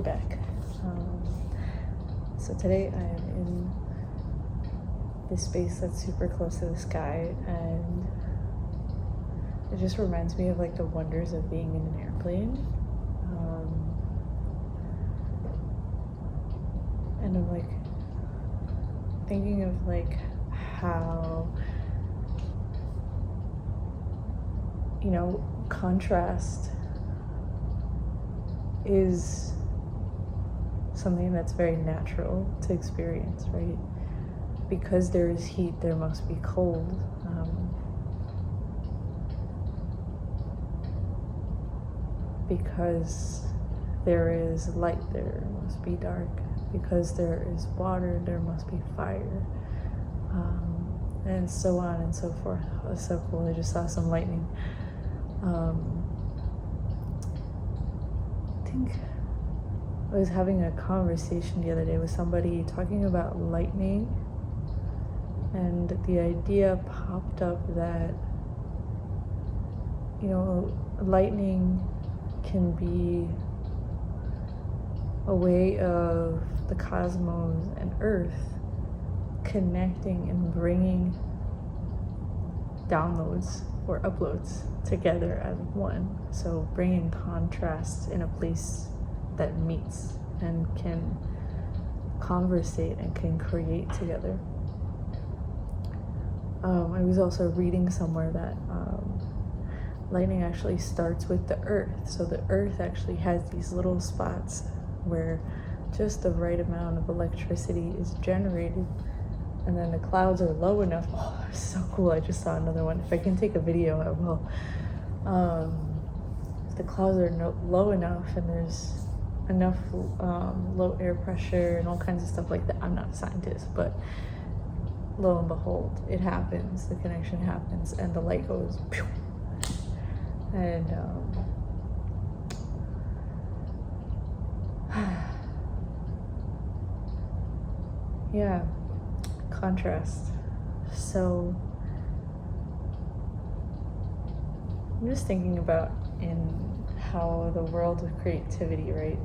we're back. So today I am in this space that's super close to the sky, and it just reminds me of like the wonders of being in an airplane. And I'm like thinking of like how, you know, contrast is something that's very natural to experience, right? Because there is heat, there must be cold. Because there is light, there must be dark. Because there is water, there must be fire. And so on and so forth. It was so cool. I just saw some lightning. I think I was having a conversation the other day with somebody talking about lightning, and the idea popped up that, you know, lightning can be a way of the cosmos and Earth connecting and bringing downloads or uploads together as one. So bringing contrast in a place that meets and can conversate and can create together. I was also reading somewhere that lightning actually starts with the Earth. So the Earth actually has these little spots where just the right amount of electricity is generated, and then the clouds are low enough. Oh, it's so cool. I just saw another one. If I can take a video, I will. If the clouds are low enough and there's enough low air pressure and all kinds of stuff like that. I'm not a scientist, but lo and behold, it happens. The connection happens and the light goes pew. And yeah, contrast. So I'm just thinking about in how the world of creativity, right?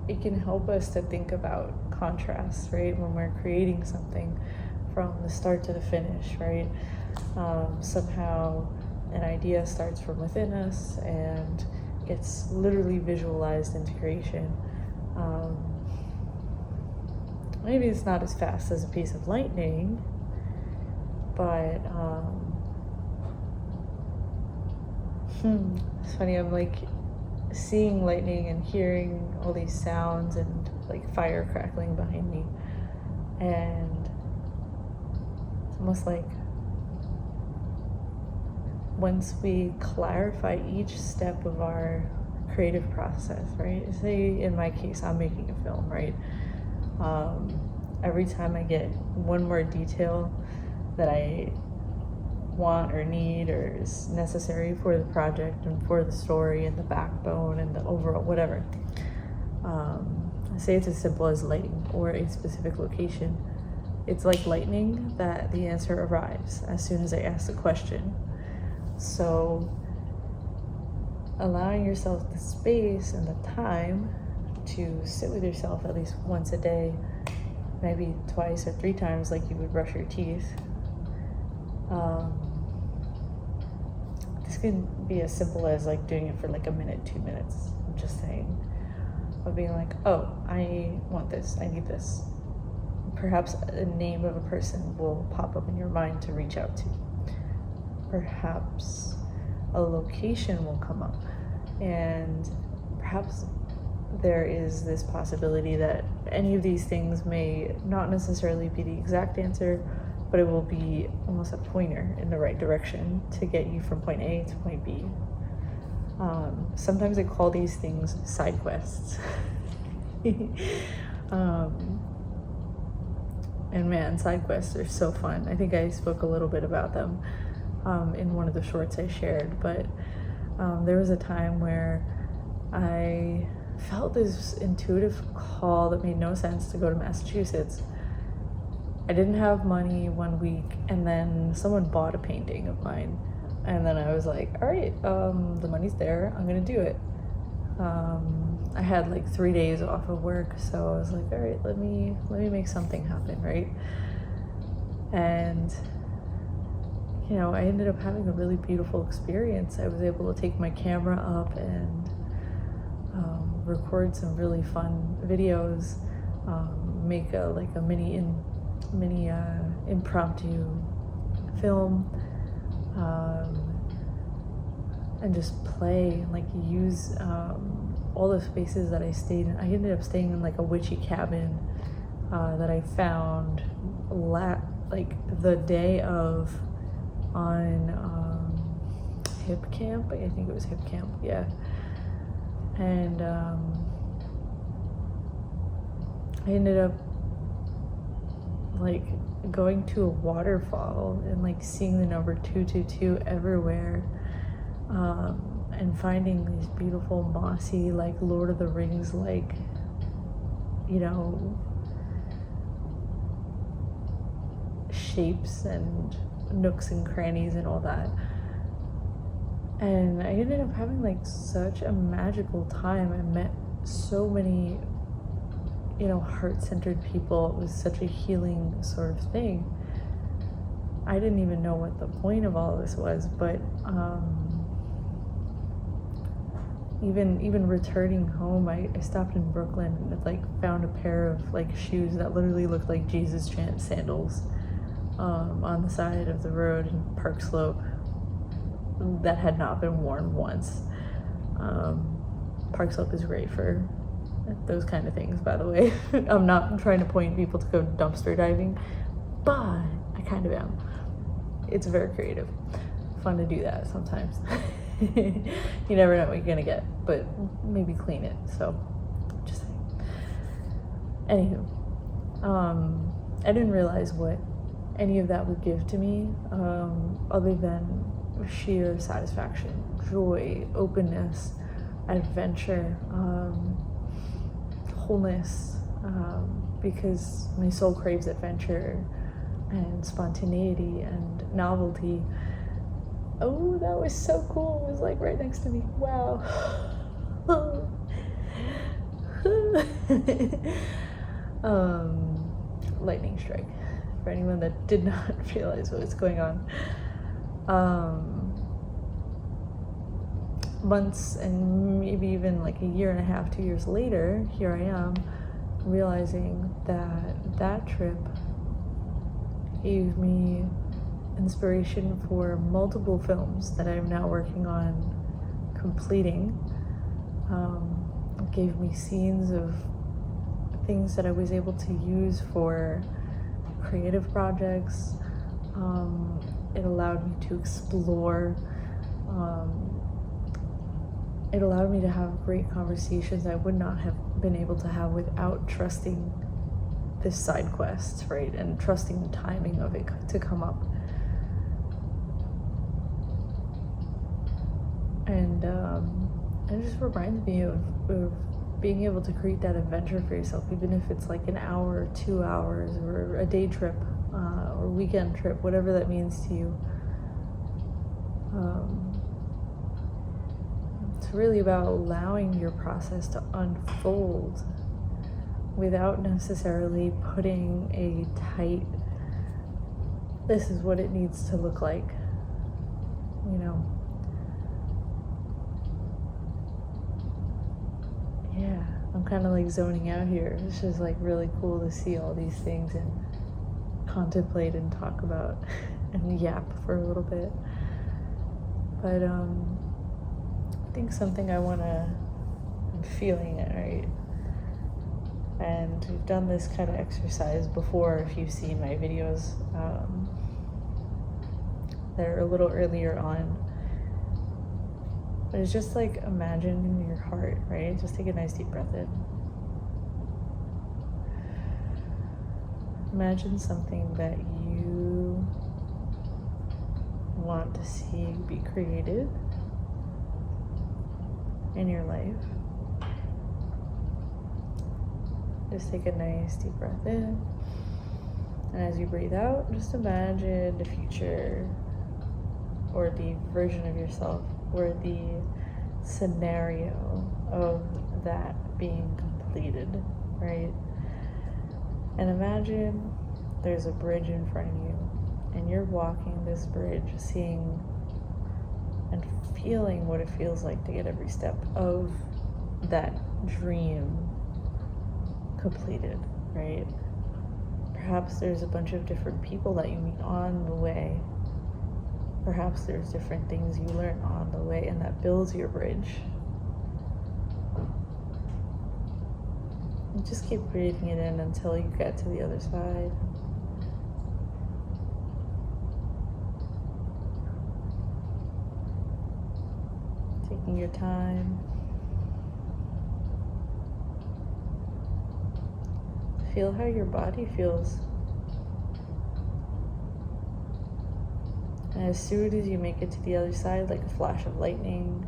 It can help us to think about contrast, right? When we're creating something from the start to the finish, right? Somehow an idea starts from within us and gets literally visualized into creation. Maybe it's not as fast as a piece of lightning, but it's funny, I'm like seeing lightning and hearing all these sounds and like fire crackling behind me, and it's almost like once we clarify each step of our creative process, right? Say in my case, I'm making a film, right? Every time I get one more detail that I want or need or is necessary for the project and for the story and the backbone and the overall whatever, I say it's as simple as lighting or a specific location. It's like lightning that the answer arrives as soon as I ask the question. So allowing yourself the space and the time to sit with yourself at least once a day, maybe twice or 3 times like you would brush your teeth. This can be as simple as like doing it for like a minute, 2 minutes. I'm just saying, of being like, oh, I want this, I need this. Perhaps a name of a person will pop up in your mind to reach out to. Perhaps a location will come up, and perhaps there is this possibility that any of these things may not necessarily be the exact answer, but it will be almost a pointer in the right direction to get you from point A to point B. Sometimes I call these things side quests. And man, side quests are so fun. I think I spoke a little bit about them in one of the shorts I shared, but there was a time where I felt this intuitive call that made no sense to go to Massachusetts. I didn't have money one week, and then someone bought a painting of mine And then I was like, all right, the money's there, I'm gonna do it. I had like 3 days off of work, so I was like, all right, let me make something happen, right? And you know, I ended up having a really beautiful experience. I was able to take my camera up and record some really fun videos, make a mini impromptu film, and just play and like use all the spaces that I stayed in. I ended up staying in like a witchy cabin that I found like the day of on Hip Camp. I think it was Hip Camp, yeah. And I ended up like going to a waterfall and like seeing the number 222 everywhere, and finding these beautiful mossy, like Lord of the Rings, like, you know, shapes and nooks and crannies and all that. And I ended up having like such a magical time. I met so many, you know, heart-centered people. It was such a healing sort of thing. I didn't even know what the point of all this was, but even returning home, I stopped in Brooklyn and like found a pair of like shoes that literally looked like Jesus chant sandals on the side of the road in Park Slope that had not been worn once. Park Slope is great for those kind of things, by the way. I'm not trying to point people to go dumpster diving, but I kind of am. It's very creative. Fun to do that sometimes. You never know what you're gonna get, but maybe clean it. So, just saying. Anywho, I didn't realize what any of that would give to me, other than sheer satisfaction, joy, openness, adventure, wholeness, because my soul craves adventure and spontaneity and novelty. Oh, that was so cool. It was like right next to me. Wow. Lightning strike, for anyone that did not realize what was going on. Months and maybe even like a year and a half, 2 years later, here I am realizing that trip gave me inspiration for multiple films that I'm now working on completing. It gave me scenes of things that I was able to use for creative projects. It allowed me to explore. It allowed me to have great conversations I would not have been able to have without trusting this side quest, right? And trusting the timing of it to come up. And it just reminded me of being able to create that adventure for yourself, even if it's like an hour or 2 hours or a day trip or weekend trip, whatever that means to you. It's really about allowing your process to unfold without necessarily putting a tight, this is what it needs to look like, you know. Yeah, I'm kind of like zoning out here. It's just like really cool to see all these things and contemplate and talk about and yap for a little bit. But I think something I'm feeling it, right? And we've done this kind of exercise before if you've seen my videos that are a little earlier on. But it's just like imagine in your heart, right? Just take a nice deep breath in. Imagine something that you want to see be created in your life. Just take a nice deep breath in. And as you breathe out, just imagine the future or the version of yourself, or the scenario of that being completed, right? And imagine there's a bridge in front of you, and you're walking this bridge, seeing and feeling what it feels like to get every step of that dream completed, right? Perhaps there's a bunch of different people that you meet on the way. Perhaps there's different things you learn on the way, and that builds your bridge. And just keep breathing it in until you get to the other side. Taking your time. Feel how your body feels. And as soon as you make it to the other side, like a flash of lightning,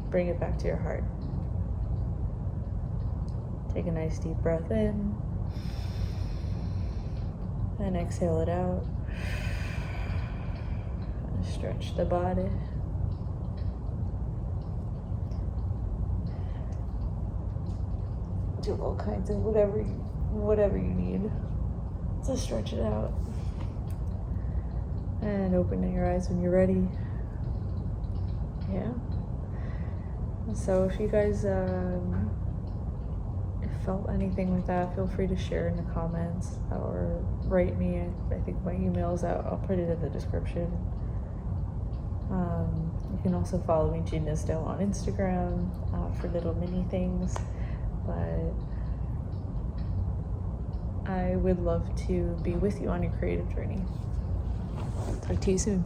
bring it back to your heart. Take a nice deep breath in, and exhale it out. And stretch the body. Do all kinds of whatever you need to stretch it out. And open your eyes when you're ready. Yeah. So if you guys felt anything with that, feel free to share in the comments or write me. I think my email's out. I'll put it in the description. You can also follow me, Gina Stowe, on Instagram for little mini things. But I would love to be with you on your creative journey. Talk to you soon.